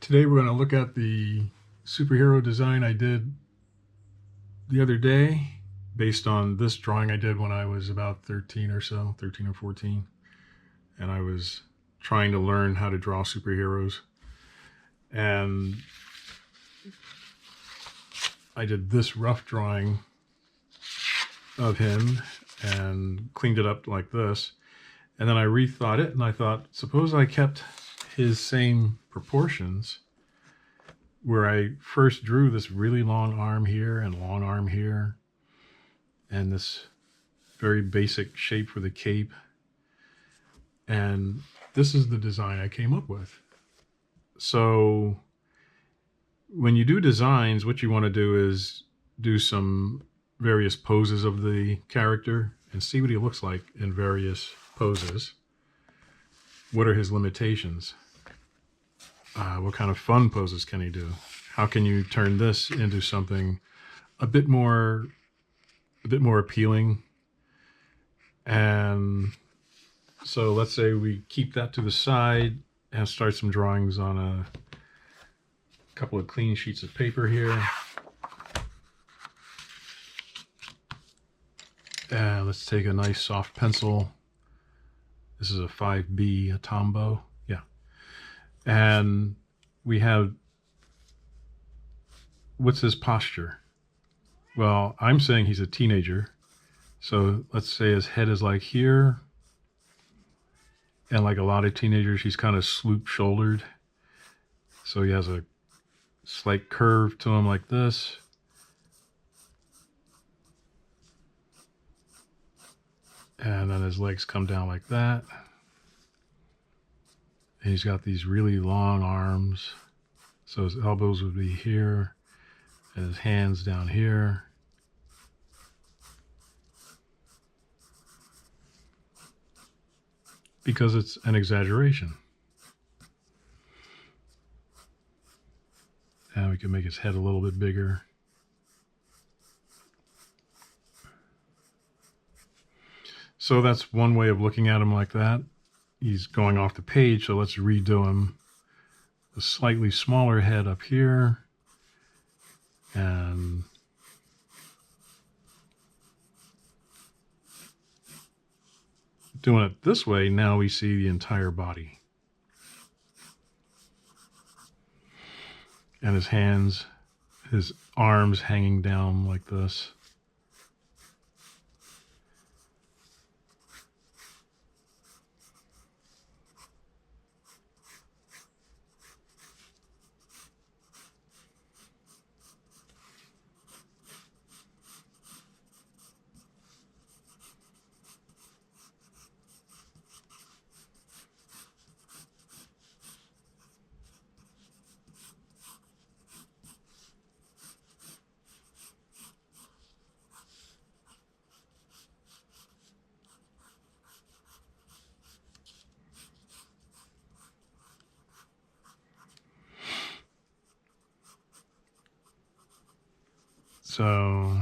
Today we're going to look at the superhero design I did the other day based on this drawing I did when I was about 13 or so, 13 or 14. And I was trying to learn how to draw superheroes. And I did this rough drawing of him and cleaned it up like this. And then I rethought it and I thought, suppose I kept his same proportions, where I first drew this really long arm here and long arm here, and this very basic shape for the cape. And this is the design I came up with. So when you do designs, what you want to do is do some various poses of the character and see what he looks like in various poses. What are his limitations? What kind of fun poses can he do? How can you turn this into something a bit more appealing? And so let's say we keep that to the side and start some drawings on a couple of clean sheets of paper here. And let's take a nice soft pencil. This is a 5B, a Tombow. Yeah. And we have, what's his posture? Well, I'm saying he's a teenager. So let's say his head is like here. And like a lot of teenagers, he's kind of sloop-shouldered. So he has a slight curve to him like this. And then his legs come down like that. And he's got these really long arms. So his elbows would be here, and his hands down here. Because it's an exaggeration. And we can make his head a little bit bigger. So that's one way of looking at him like that. He's going off the page, so let's redo him. A slightly smaller head up here. And doing it this way, now we see the entire body. And his hands, his arms hanging down like this. So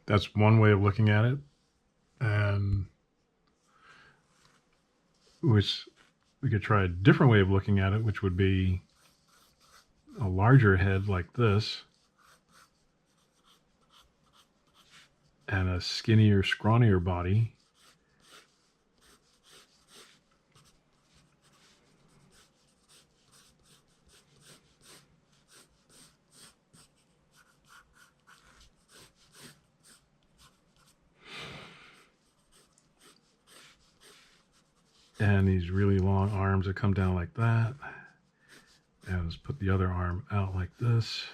that's one way of looking at it. And which we could try a different way of looking at it, which would be a larger head like this and a skinnier, scrawnier body. And these really long arms that come down like that. And let's put the other arm out like this.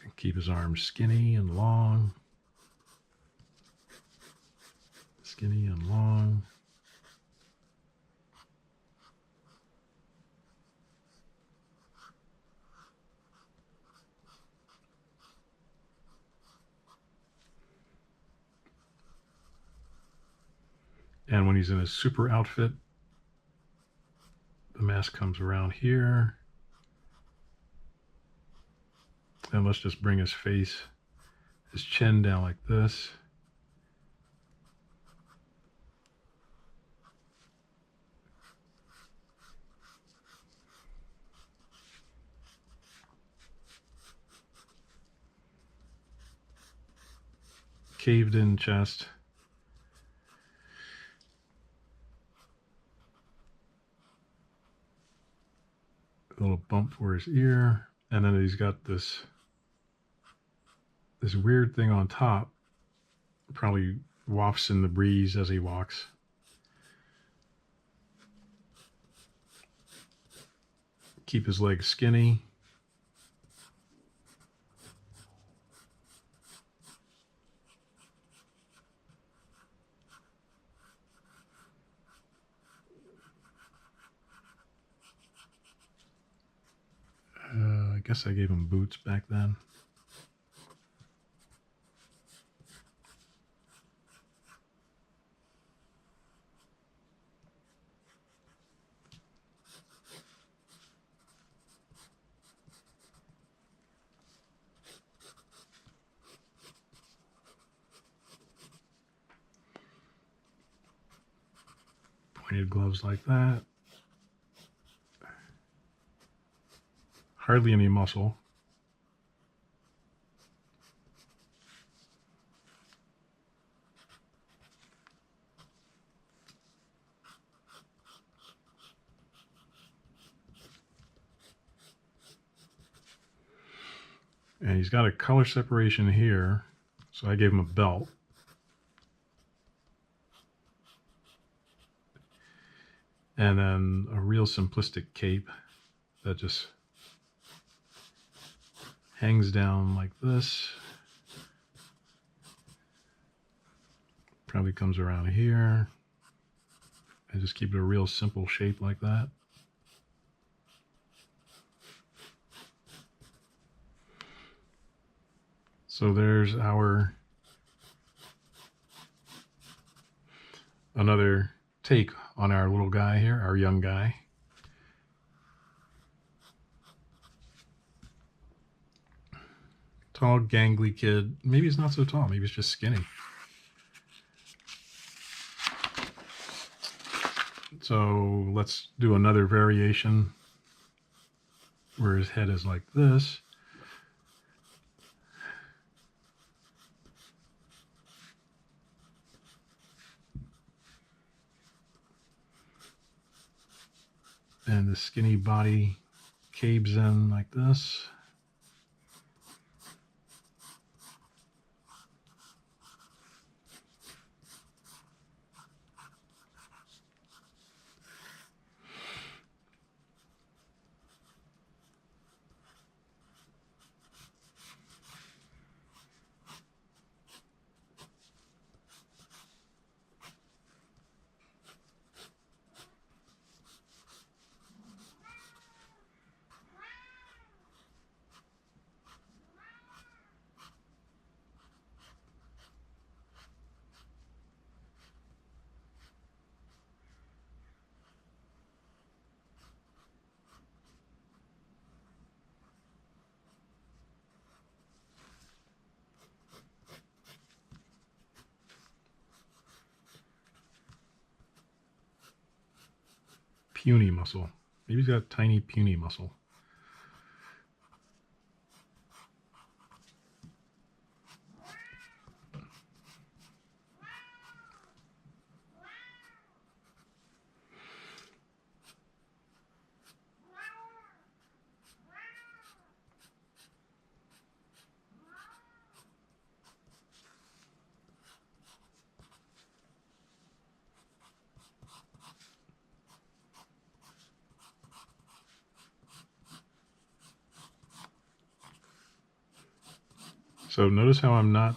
And keep his arms skinny and long. Skinny and long. And when he's in his super outfit, the mask comes around here Then let's just bring his face, his chin down like this. Caved in chest. A little bump for his ear. And then he's got this weird thing on top. Probably wafts in the breeze as he walks. Keep his legs skinny. I guess I gave him boots back then. Pointed gloves like that. Hardly any muscle. And he's got a color separation here, so I gave him a belt. And then a real simplistic cape that just hangs down like this. Probably comes around here. I just keep it a real simple shape like that. So there's our another take on our little guy here, our young guy. Tall, gangly kid. Maybe he's not so tall. Maybe he's just skinny. So let's do another variation where his head is like this. And the skinny body caves in like this. Puny muscle. Maybe he's got tiny puny muscle. So notice how I'm not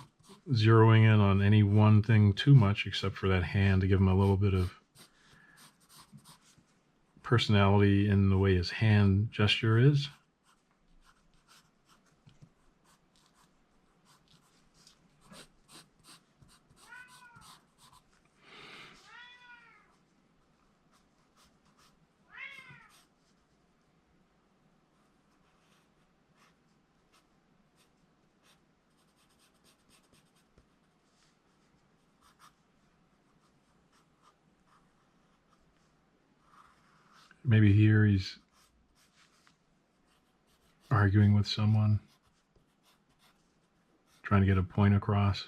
zeroing in on any one thing too much except for that hand to give him a little bit of personality in the way his hand gesture is. Maybe here he's arguing with someone, trying to get a point across.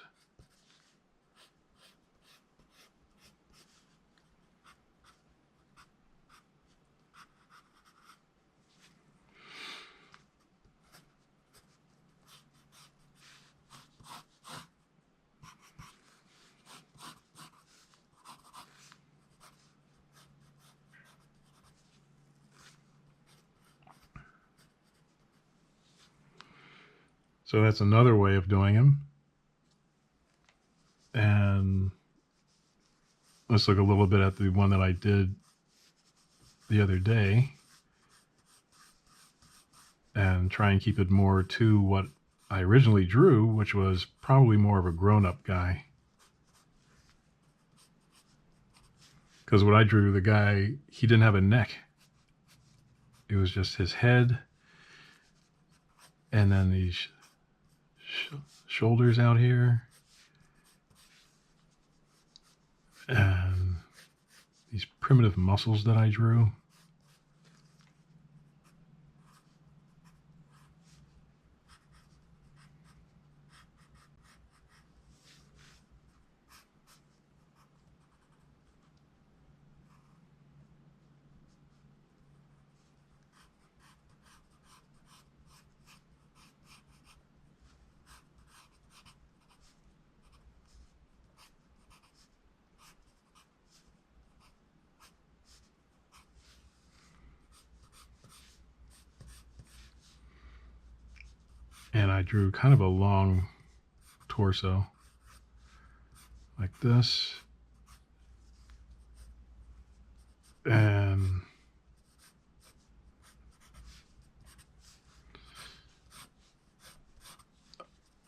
So that's another way of doing him. And let's look a little bit at the one that I did the other day and try and keep it more to what I originally drew, which was probably more of a grown-up guy. Because what I drew, the guy, he didn't have a neck. It was just his head and then these shoulders out here and these primitive muscles that I drew. And I drew kind of a long torso like this. And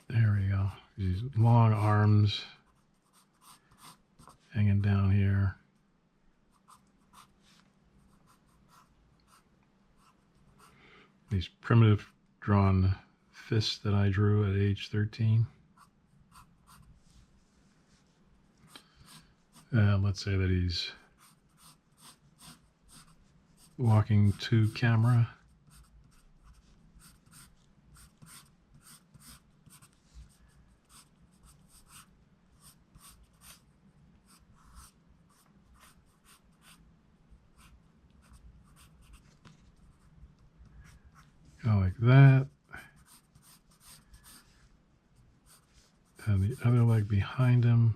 there we go. These long arms hanging down here. These primitive drawn fists that I drew at age 13. Let's say that he's walking to camera. Go like that. And the other leg behind him.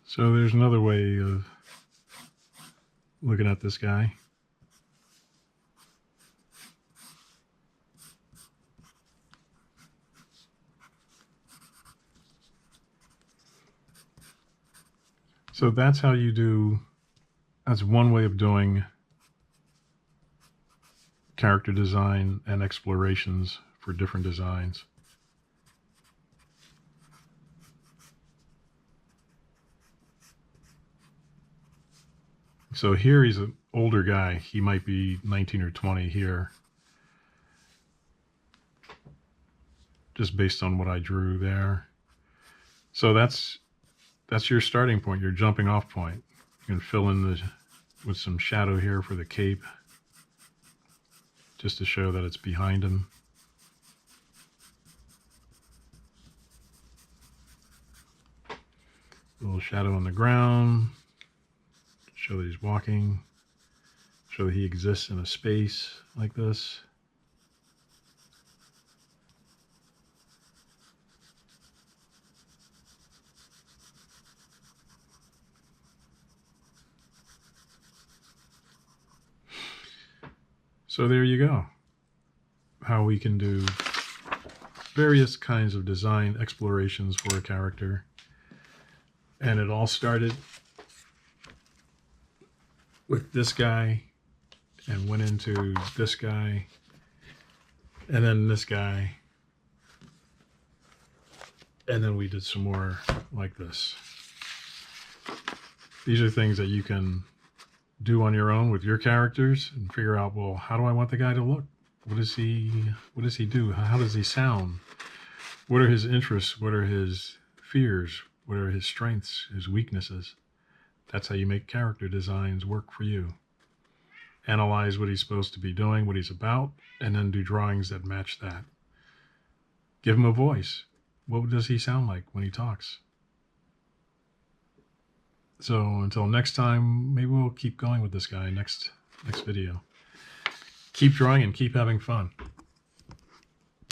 So there's another way of looking at this guy. So that's how you do, that's one way of doing character design and explorations for different designs. So here he's an older guy. He might be 19 or 20 here, just based on what I drew there. So that's your starting point, your jumping off point. You can fill in with some shadow here for the cape, just to show that it's behind him. A little shadow on the ground, show that he's walking, show that he exists in a space like this. So there you go. How we can do various kinds of design explorations for a character. And it all started with this guy and went into this guy and then this guy. And then we did some more like this. These are things that you can do on your own with your characters and figure out, well, how do I want the guy to look? What does he do? How does he sound? What are his interests? What are his fears? What are his strengths, his weaknesses? That's how you make character designs work for you. Analyze what he's supposed to be doing, what he's about, and then do drawings that match that. Give him a voice. What does he sound like when he talks? So until next time, maybe we'll keep going with this guy next video. Keep drawing and keep having fun.